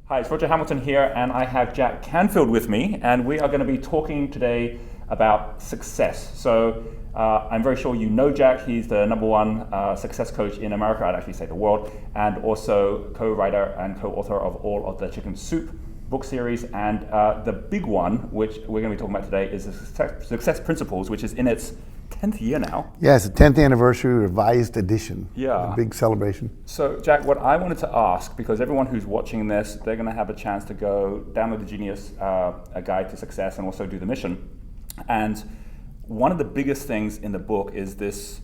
Hi, it's Roger Hamilton here, and I have Jack Canfield with me, and we are going to be talking today about success. So I'm very sure you know Jack. He's the number one success coach in America, I'd actually say the world, and also co-writer and co-author of all of the Chicken Soup book series. And the big one, which we're going to be talking about today, is the Success Principles, which is in its 10th year now. Yes, the 10th anniversary revised edition. Yeah. A big celebration. So, Jack, what I wanted to ask, because everyone who's watching this, they're going to have a chance to go download the Genius, a guide to success, and also do the mission. And one of the biggest things in the book is this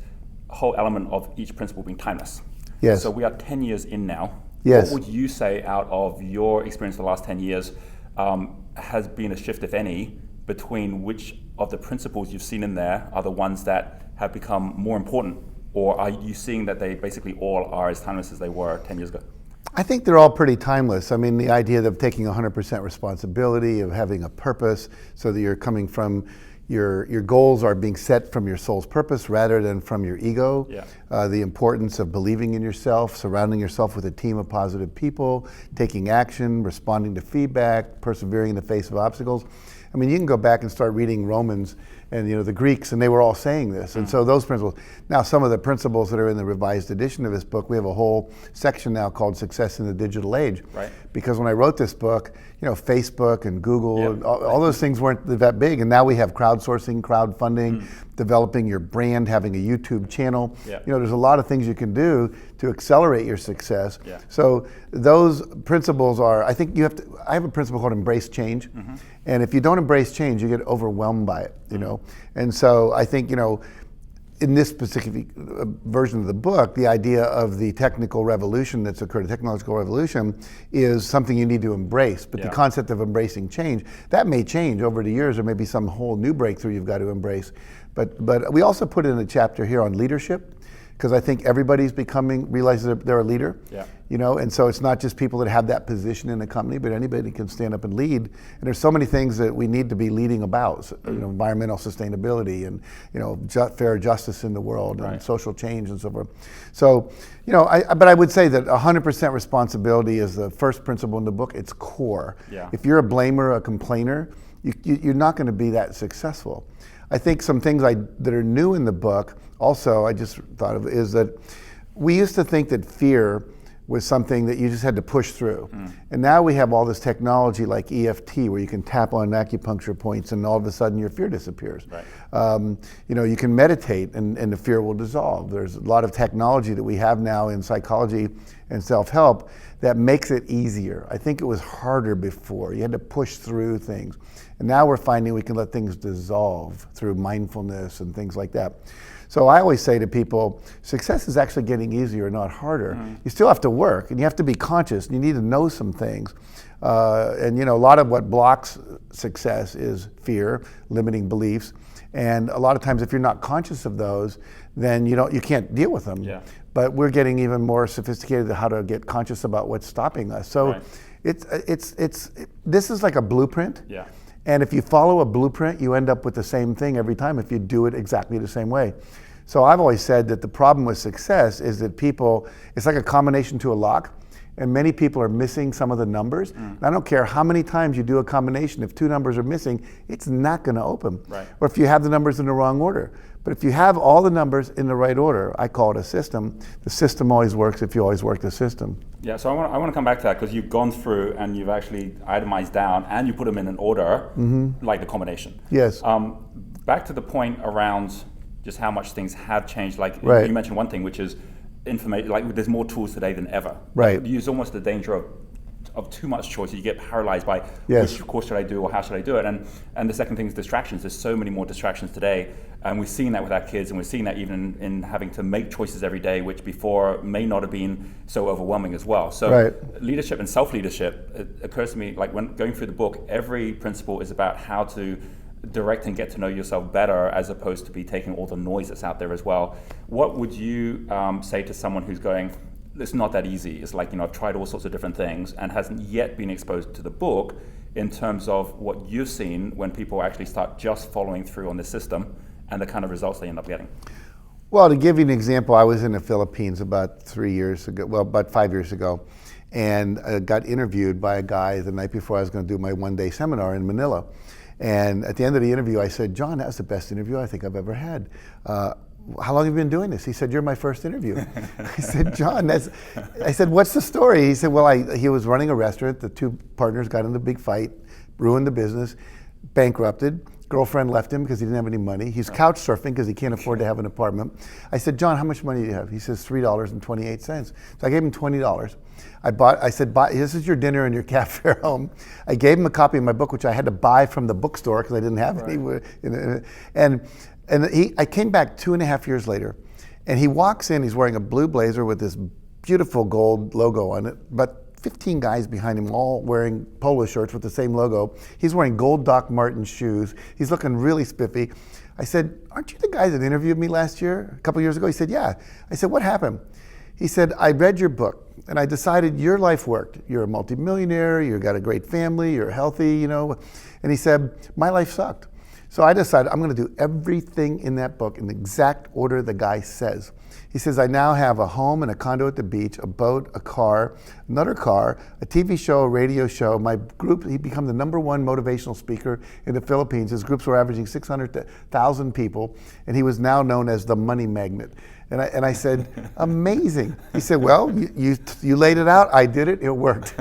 whole element of each principle being timeless. Yes. So we are 10 years in now. Yes. What would you say out of your experience the last 10 years has been a shift, if any, between which of the principles you've seen in there are the ones that have become more important? Or are you seeing that they basically all are as timeless as they were 10 years ago? I think they're all pretty timeless. I mean, the idea of taking 100% responsibility, of having a purpose, so that you're coming from your goals are being set from your soul's purpose rather than from your ego. Yeah. The importance of believing in yourself, surrounding yourself with a team of positive people, taking action, responding to feedback, persevering in the face of obstacles. I mean, you can go back and start reading Romans and the Greeks, and they were all saying this. And so those principles. Now, some of the principles that are in the revised edition of this book, we have a whole section now called Success in the Digital Age. Right. Because when I wrote this book, Facebook and Google, and all those things weren't that big. And now we have crowdsourcing, crowdfunding, developing your brand, having a YouTube channel. Yeah. There's a lot of things you can do to accelerate your success. Yeah. So those principles are, I think I have a principle called embrace change. And if you don't embrace change, you get overwhelmed by it, And so I think, in this specific version of the book, the idea of the technical revolution that's occurred, the technological revolution, is something you need to embrace. But the concept of embracing change, that may change over the years. There may be some whole new breakthrough you've got to embrace. But we also put in a chapter here on leadership, because I think everybody's realizes they're a leader. Yeah. And so it's not just people that have that position in a company, but anybody can stand up and lead. And there's so many things that we need to be leading about, so, environmental sustainability and, fair justice in the world and social change and so forth. So, but I would say that 100% responsibility is the first principle in the book. It's core. Yeah. If you're a blamer, a complainer, you're not going to be that successful. I think some things that are new in the book, also, I just thought of, is that we used to think that fear was something that you just had to push through. And now we have all this technology like EFT, where you can tap on acupuncture points and all of a sudden your fear disappears. Right. You can meditate and the fear will dissolve. There's a lot of technology that we have now in psychology and self-help that makes it easier. I think it was harder before. You had to push through things. And now we're finding we can let things dissolve through mindfulness and things like that. So I always say to people, success is actually getting easier, not harder. You still have to work and you have to be conscious and you need to know some things. And a lot of what blocks success is fear, limiting beliefs. And a lot of times if you're not conscious of those, then you can't deal with them. Yeah. But we're getting even more sophisticated at how to get conscious about what's stopping us. So this is like a blueprint. Yeah. And if you follow a blueprint, you end up with the same thing every time if you do it exactly the same way. So I've always said that the problem with success is that it's like a combination to a lock, and many people are missing some of the numbers. And I don't care how many times you do a combination, if two numbers are missing, it's not going to open. Right. Or if you have the numbers in the wrong order. But if you have all the numbers in the right order, I call it a system. The system always works if you always work the system. Yeah, so I want to come back to that, because you've gone through and you've actually itemized down and you put them in an order, like the combination. Yes. Back to the point around just how much things have changed. Like you mentioned one thing, which is information. Like there's more tools today than ever. Right. There's almost the danger of too much choice. You get paralyzed by Yes. which course should I do or how should I do it. And the second thing is distractions. There's so many more distractions today, and we're seeing that with our kids, and we're seeing that even in having to make choices every day, which before may not have been so overwhelming as well. So leadership and self-leadership, it occurs to me, like when going through the book, every principle is about how to direct and get to know yourself better, as opposed to be taking all the noise that's out there as well. What would you say to someone who's going, it's not that easy? It's like, I've tried all sorts of different things and hasn't yet been exposed to the book, in terms of what you've seen when people actually start just following through on the system and the kind of results they end up getting? Well, to give you an example, I was in the Philippines about 3 years ago, well, about 5 years ago, and got interviewed by a guy the night before I was going to do my one-day seminar in Manila. And at the end of the interview, I said, John, that was the best interview I think I've ever had. How long have you been doing this? He said, you're my first interview. I said, John, I said, what's the story? He said, well, he was running a restaurant. The two partners got in a big fight, ruined the business, bankrupted. Girlfriend left him because he didn't have any money. He's couch surfing because he can't afford to have an apartment. I said, John, how much money do you have? He says, $3.28. So I gave him $20. I said, this is your dinner and your cab fare home. I gave him a copy of my book, which I had to buy from the bookstore because I didn't have any. I came back 2.5 years later, and he walks in, he's wearing a blue blazer with this beautiful gold logo on it, but 15 guys behind him all wearing polo shirts with the same logo. He's wearing gold Doc Martens shoes. He's looking really spiffy. I said, aren't you the guy that interviewed me last year, a couple years ago? He said, yeah. I said, what happened? He said, I read your book and I decided your life worked. You're a multimillionaire, you've got a great family, you're healthy, And he said, my life sucked. So I decided I'm going to do everything in that book in the exact order the guy says. He says, I now have a home and a condo at the beach, a boat, a car, another car, a TV show, a radio show. My group, he became the #1 motivational speaker in the Philippines. His groups were averaging 600,000 people, and he was now known as the money magnet. And I said, amazing. He said, well, you laid it out. I did it. It worked.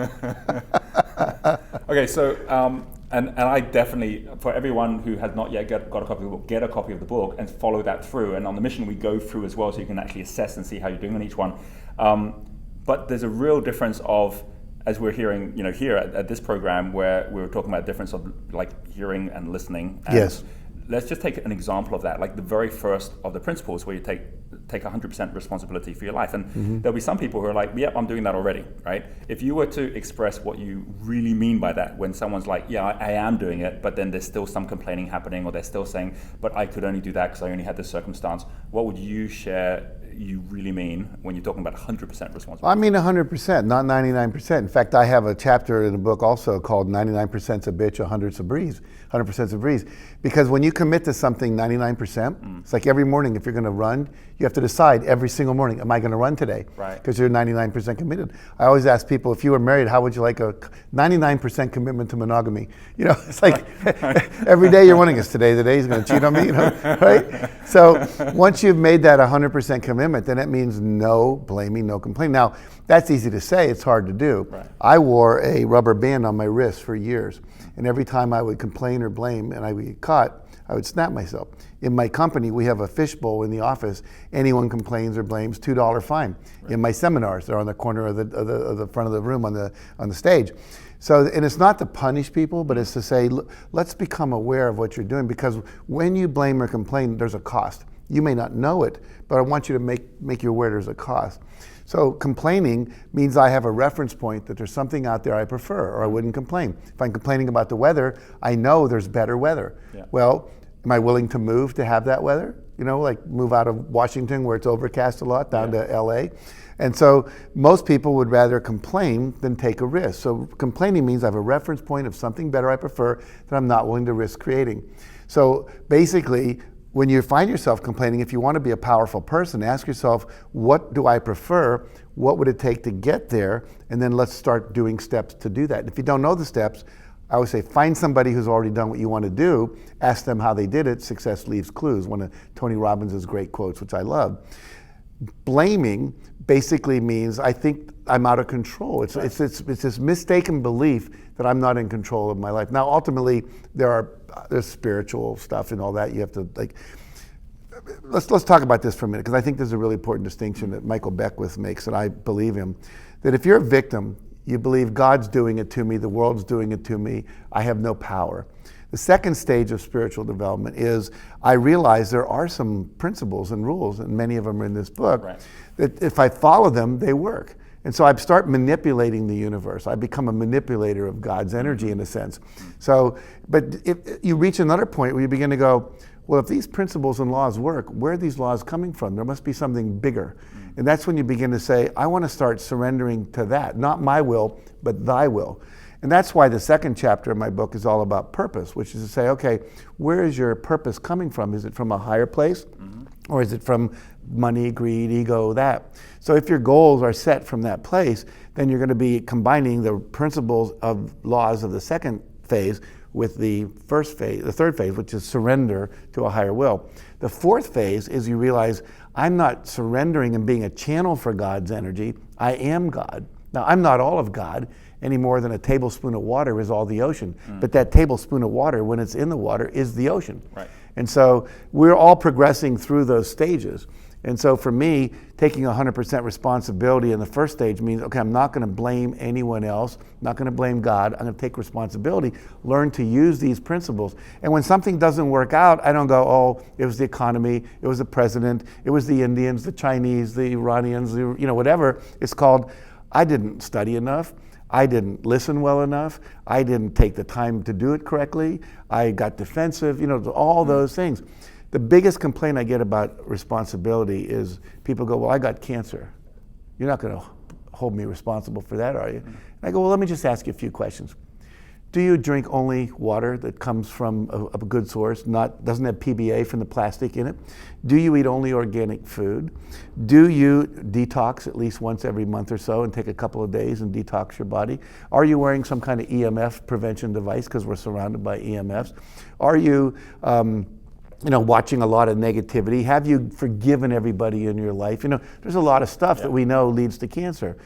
Okay, so and I definitely, for everyone who has not yet got a copy of the book, get a copy of the book and follow that through. And on the mission we go through as well, so you can actually assess and see how you're doing on each one. But there's a real difference of, as we're hearing, here at this program, where we were talking about the difference of like hearing and listening. And yes. Let's just take an example of that, like the very first of the principles, where you take 100% responsibility for your life. And there'll be some people who are like, yep, I'm doing that already, right? If you were to express what you really mean by that, when someone's like, yeah, I am doing it, but then there's still some complaining happening, or they're still saying, but I could only do that because I only had this circumstance, what would you share you really mean when you're talking about 100% responsibility? I mean 100%, not 99%. In fact, I have a chapter in the book also called 99%'s a bitch, 100%'s a breeze. 100%'s a breeze. Because when you commit to something 99%, it's like every morning if you're going to run, you have to decide every single morning, am I going to run today? Right. Because you're 99% committed. I always ask people, if you were married, how would you like a 99% commitment to monogamy? It's like every day you're wondering, is today the day he's going to cheat on me? Right? So once you've made that 100% commitment, then it means no blaming, no complaining. Now, that's easy to say, it's hard to do. Right. I wore a rubber band on my wrist for years, and every time I would complain or blame and I would get caught, I would snap myself. In my company, we have a fishbowl in the office. Anyone complains or blames, $2 fine. Right. In my seminars, they're on the corner of the front of the room on the stage. So, and it's not to punish people, but it's to say, let's become aware of what you're doing, because when you blame or complain, there's a cost. You may not know it, but I want you to make you aware there's a cost. So complaining means I have a reference point that there's something out there I prefer, or I wouldn't complain. If I'm complaining about the weather, I know there's better weather. Yeah. Well, am I willing to move to have that weather? Like move out of Washington where it's overcast a lot down to LA. And so most people would rather complain than take a risk. So complaining means I have a reference point of something better I prefer that I'm not willing to risk creating. So basically, when you find yourself complaining, if you want to be a powerful person, ask yourself, what do I prefer? What would it take to get there? And then let's start doing steps to do that. If you don't know the steps, I always say, find somebody who's already done what you want to do, ask them how they did it. Success leaves clues, one of Tony Robbins' great quotes, which I love. Blaming basically means I think I'm out of control. It's this mistaken belief that I'm not in control of my life. Now, ultimately, there's spiritual stuff and all that. You have to let's talk about this for a minute, because I think there's a really important distinction that Michael Beckwith makes, and I believe him, that if you're a victim, you believe God's doing it to me, the world's doing it to me, I have no power. The second stage of spiritual development is I realize there are some principles and rules, and many of them are in this book, right, that if I follow them, they work. And so I start manipulating the universe. I become a manipulator of God's energy in a sense. So, but if you reach another point where you begin to go, well, if these principles and laws work, where are these laws coming from? There must be something bigger. And that's when you begin to say, I want to start surrendering to that, not my will, but thy will. And that's why the second chapter of my book is all about purpose, which is to say, okay, where is your purpose coming from? Is it from a higher place? Or is it from money, greed, ego, that? So if your goals are set from that place, then you're going to be combining the principles of laws of the second phase with the first phase, the third phase, which is surrender to a higher will. The fourth phase is you realize I'm not surrendering and being a channel for God's energy. I am God. Now, I'm not all of God any more than a tablespoon of water is all the ocean. But that tablespoon of water, when it's in the water, is the ocean. Right. And so we're all progressing through those stages. And so for me, taking 100% responsibility in the first stage means, okay, I'm not going to blame anyone else, I'm not going to blame God, I'm going to take responsibility, learn to use these principles. And when something doesn't work out, I don't go, oh, it was the economy, it was the president, it was the Indians, the Chinese, the Iranians, whatever. It's called, I didn't study enough, I didn't listen well enough, I didn't take the time to do it correctly, I got defensive, all those things. The biggest complaint I get about responsibility is people go, well, I got cancer. You're not going to hold me responsible for that, are you? And I go, well, let me just ask you a few questions. Do you drink only water that comes from a good source, doesn't have PBA from the plastic in it? Do you eat only organic food? Do you detox at least once every month or so and take a couple of days and detox your body? Are you wearing some kind of EMF prevention device because we're surrounded by EMFs? Are you watching a lot of negativity? Have you forgiven everybody in your life? There's a lot of stuff that we know leads to cancer.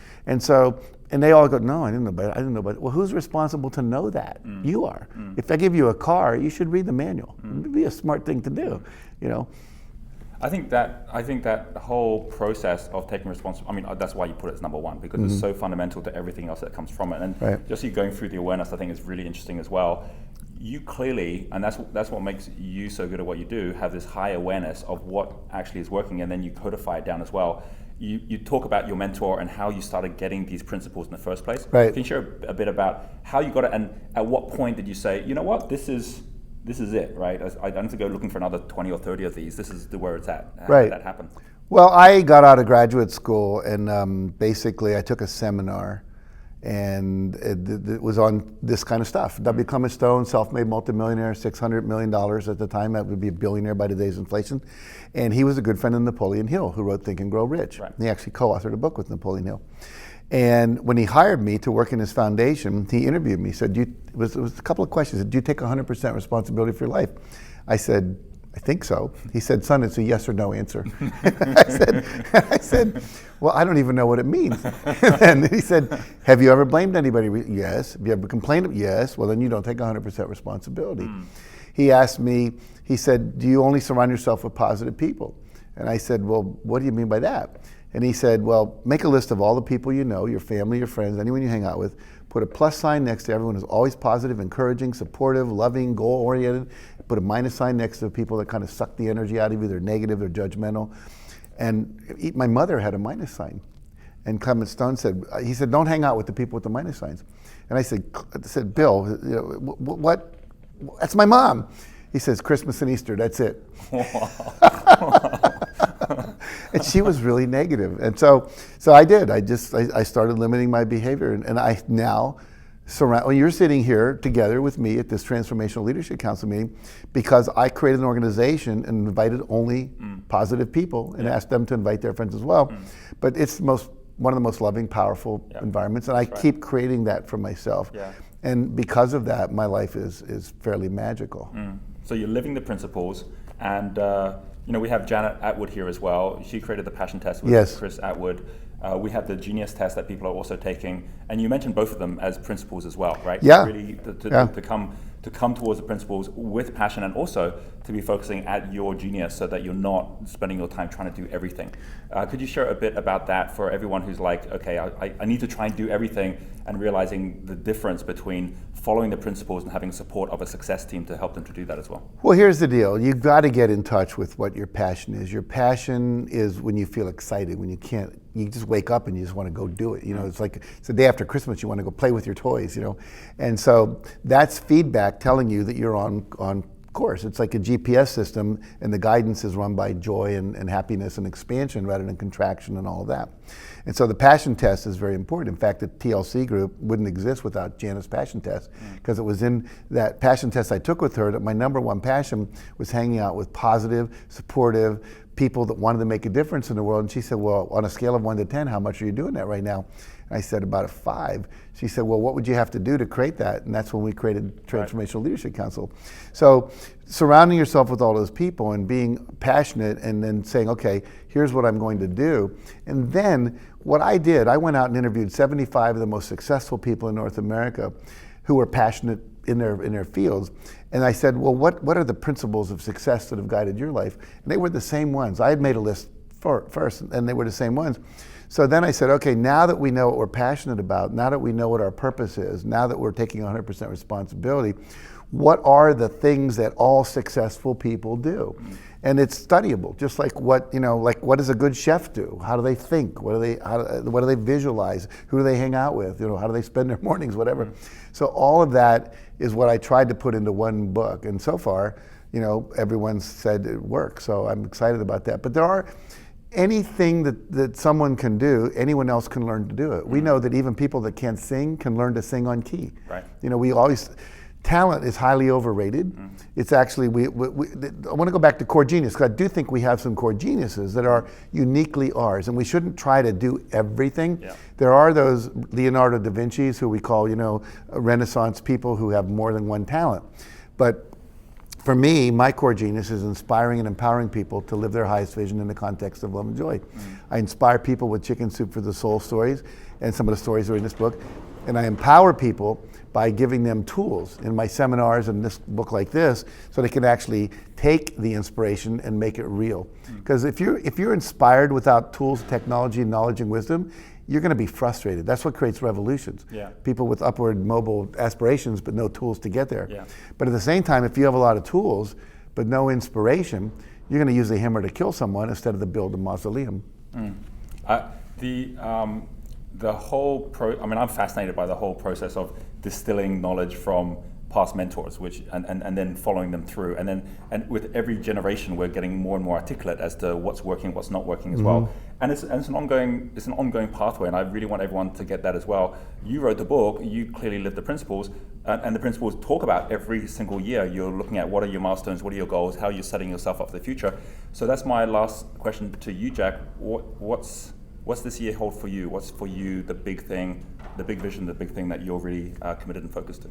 And they all go, no, I didn't know about it. Well, who's responsible to know that? You are. If I give you a car, you should read the manual. It'd be a smart thing to do, I think that whole process of taking responsibility, that's why you put it as number one, because it's so fundamental to everything else that comes from it. And just you going through the awareness, I think is really interesting as well. You clearly, and that's what makes you so good at what you do, have this high awareness of what actually is working, and then you codify it down as well. You talk about your mentor and how you started getting these principles in the first place. Right. Can you share a bit about how you got it, and at what point did you say, you know what, this is it, right? I don't have to go looking for another 20 or 30 of these. This is where it's at. How did that happen? Well, I got out of graduate school, and basically I took a seminar, and it was on this kind of stuff. W. Clement Stone, self-made multimillionaire, $600 million at the time. That would be a billionaire by today's inflation. And he was a good friend of Napoleon Hill, who wrote Think and Grow Rich. Right. He actually co-authored a book with Napoleon Hill. And when he hired me to work in his foundation, he interviewed me. He said, it was a couple of questions. Do you take 100% responsibility for your life? I said, I think so. He said, son, it's a yes or no answer. I said, well, I don't even know what it means. And he said, have you ever blamed anybody? Yes. Have you ever complained? Yes. Well, then you don't take 100% responsibility. He asked me, he said, do you only surround yourself with positive people? And I said, well, what do you mean by that? And he said, well, make a list of all the people you know, your family, your friends, anyone you hang out with, put a plus sign next to everyone who's always positive, encouraging, supportive, loving, goal-oriented. Put a minus sign next to people that kind of suck the energy out of you. They're negative, they're judgmental. And my mother had a minus sign. And Clement Stone said, he said, don't hang out with the people with the minus signs. And I said, Bill, what? That's my mom. He says, Christmas and Easter, that's it. And she was really negative. And so I did. I started limiting my behavior. And I now surround, you're sitting here together with me at this Transformational Leadership Council meeting because I created an organization and invited only positive people and asked them to invite their friends as well. But it's one of the most loving, powerful environments. And I keep creating that for myself. Yeah. And because of that, my life is fairly magical. So you're living the principles, and we have Janet Atwood here as well. She created the Passion Test with Chris Atwood. We have the Genius Test that people are also taking, and you mentioned both of them as principles as well, right? Yeah. Really to come towards the principles with passion, and also to be focusing at your genius so that you're not spending your time trying to do everything. Could you share a bit about that for everyone who's like, okay, I need to try and do everything, and realizing the difference between following the principles and having support of a success team to help them to do that as well? Well, here's the deal. You've got to get in touch with what your passion is. Your passion is when you feel excited, when you just wake up and you just want to go do it. It's like it's the day after Christmas, you want to go play with your toys, And so that's feedback telling you that you're on course. It's like a GPS system, and the guidance is run by joy and happiness and expansion rather than contraction and all of that. And so the passion test is very important. In fact, the TLC group wouldn't exist without Janet's passion test, because it was in that passion test I took with her that my number one passion was hanging out with positive, supportive people that wanted to make a difference in the world. And she said, well, on a scale of 1 to 10, how much are you doing that right now? And I said, about a 5. She said, well, what would you have to do to create that? And that's when we created Transformational Leadership Council. So surrounding yourself with all those people and being passionate and then saying, okay, here's what I'm going to do. And then what I did, I went out and interviewed 75 of the most successful people in North America who were passionate in their fields. And I said, well, what are the principles of success that have guided your life? And they were the same ones. I had made a list first, and they were the same ones. So then I said, okay, now that we know what we're passionate about, now that we know what our purpose is, now that we're taking 100% responsibility, what are the things that all successful people do? And it's studyable, just like what does a good chef do? How do they think? What do they visualize? Who do they hang out with? How do they spend their mornings, whatever. So all of that is what I tried to put into one book. And so far, everyone's said it works. So I'm excited about that. But there are anything that someone can do, anyone else can learn to do it. We know that even people that can't sing can learn to sing on key. Right. Talent is highly overrated. It's actually, I want to go back to core genius, because I do think we have some core geniuses that are uniquely ours, and we shouldn't try to do everything. Yeah. There are those Leonardo da Vinci's who we call, Renaissance people who have more than one talent. But for me, my core genius is inspiring and empowering people to live their highest vision in the context of love and joy. I inspire people with Chicken Soup for the Soul stories, and some of the stories are in this book, and I empower people by giving them tools in my seminars and this book like this, so they can actually take the inspiration and make it real. Because if you're inspired without tools, technology, knowledge, and wisdom, you're going to be frustrated. That's what creates revolutions. Yeah. People with upward mobile aspirations but no tools to get there. Yeah. But at the same time, if you have a lot of tools but no inspiration, you're going to use the hammer to kill someone instead of to build a mausoleum. The whole I'm fascinated by the whole process of distilling knowledge from past mentors, and then following them through, and with every generation we're getting more and more articulate as to what's working, what's not working as well. And it's an ongoing pathway, and I really want everyone to get that as well. You wrote the book, you clearly live the principles, and the principles talk about every single year. You're looking at what are your milestones, what are your goals, how you're setting yourself up for the future. So that's my last question to you, Jack. What's this year hold for you? What's for you the big thing, the big vision, the big thing that you're really committed and focused to?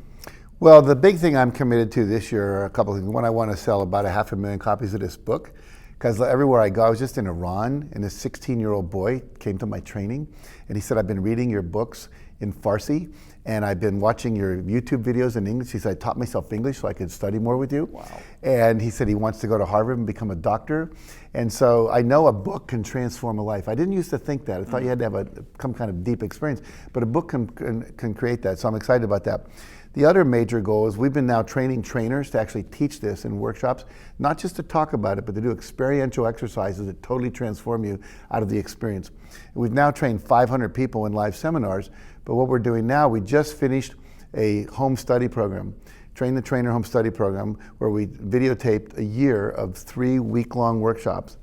Well, the big thing I'm committed to this year are a couple of things. One, I want to sell about 500,000 copies of this book, because everywhere I go, I was just in Iran, and this 16-year-old boy came to my training, and he said, I've been reading your books in Farsi, and I've been watching your YouTube videos in English. He said, I taught myself English so I could study more with you. Wow. And he said he wants to go to Harvard and become a doctor. And so I know a book can transform a life. I didn't used to think that. I thought you had to have some kind of deep experience, but a book can create that. So I'm excited about that. The other major goal is we've been now training trainers to actually teach this in workshops, not just to talk about it, but to do experiential exercises that totally transform you out of the experience. And we've now trained 500 people in live seminars, but what we're doing now, we just finished a home study program, Train the Trainer home study program, where we videotaped a year of 3 week-long workshops,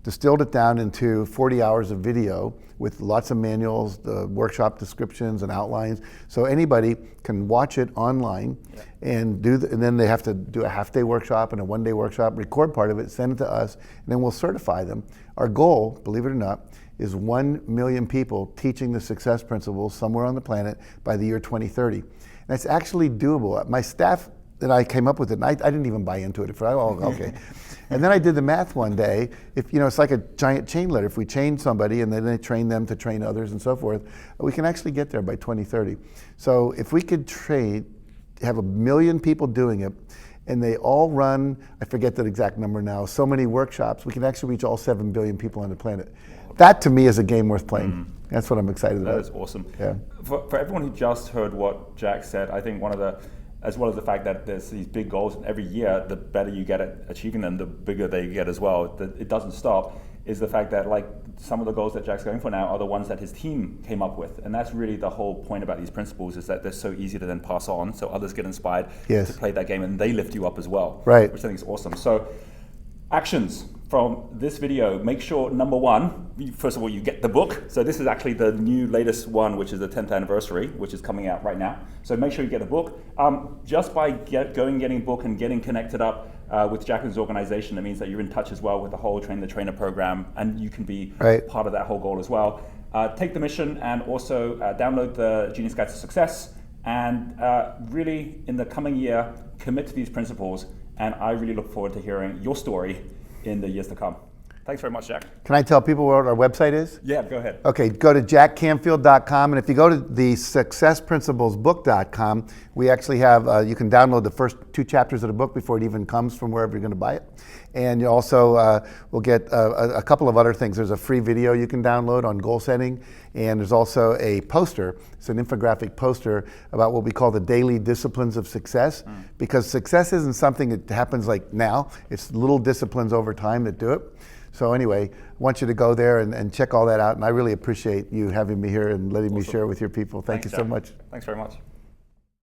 distilled it down into 40 hours of video with lots of manuals, the workshop descriptions and outlines, so anybody can watch it online. Yeah. And then they have to do a half-day workshop and a one-day workshop, record part of it, send it to us, and then we'll certify them. Our goal, believe it or not, is 1 million people teaching the success principles somewhere on the planet by the year 2030. And it's actually doable. My staff and I came up with it, and I didn't even buy into it. Okay. And then I did the math one day. It's like a giant chain letter. If we train somebody and then they train them to train others and so forth, we can actually get there by 2030. So if we could have 1 million people doing it, and they all run, I forget the exact number now, so many workshops, we can actually reach all 7 billion people on the planet. That to me is a game worth playing. That's what I'm excited about. That is awesome. Yeah. For everyone who just heard what Jack said, I think as well as the fact that there's these big goals, and every year the better you get at achieving them, the bigger they get as well. It doesn't stop, is the fact that some of the goals that Jack's going for now are the ones that his team came up with. And that's really the whole point about these principles, is that they're so easy to then pass on, so others get inspired to play that game, and they lift you up as well. Right. Which I think is awesome. So actions from this video, make sure, number one, first of all, you get the book. So this is actually the new latest one, which is the 10th anniversary, which is coming out right now. So make sure you get the book. Just by getting the book and getting connected up with Jacqueline's organization, it means that you're in touch as well with the whole Train the Trainer program, and you can be part of that whole goal as well. Take the mission and also download the Genius Guide to Success, and really in the coming year, commit to these principles. And I really look forward to hearing your story in the years to come. Thanks very much, Jack. Can I tell people what our website is? Yeah, go ahead. Okay, go to jackcanfield.com, and if you go to the successprinciplesbook.com, we actually have, you can download the first 2 chapters of the book before it even comes from wherever you're going to buy it. And you also will get a couple of other things. There's a free video you can download on goal setting, and there's also a poster. It's an infographic poster about what we call the daily disciplines of success, because success isn't something that happens like now. It's little disciplines over time that do it. So anyway, I want you to go there and check all that out, and I really appreciate you having me here and letting me share with your people. Thanks, you so much. Thanks very much.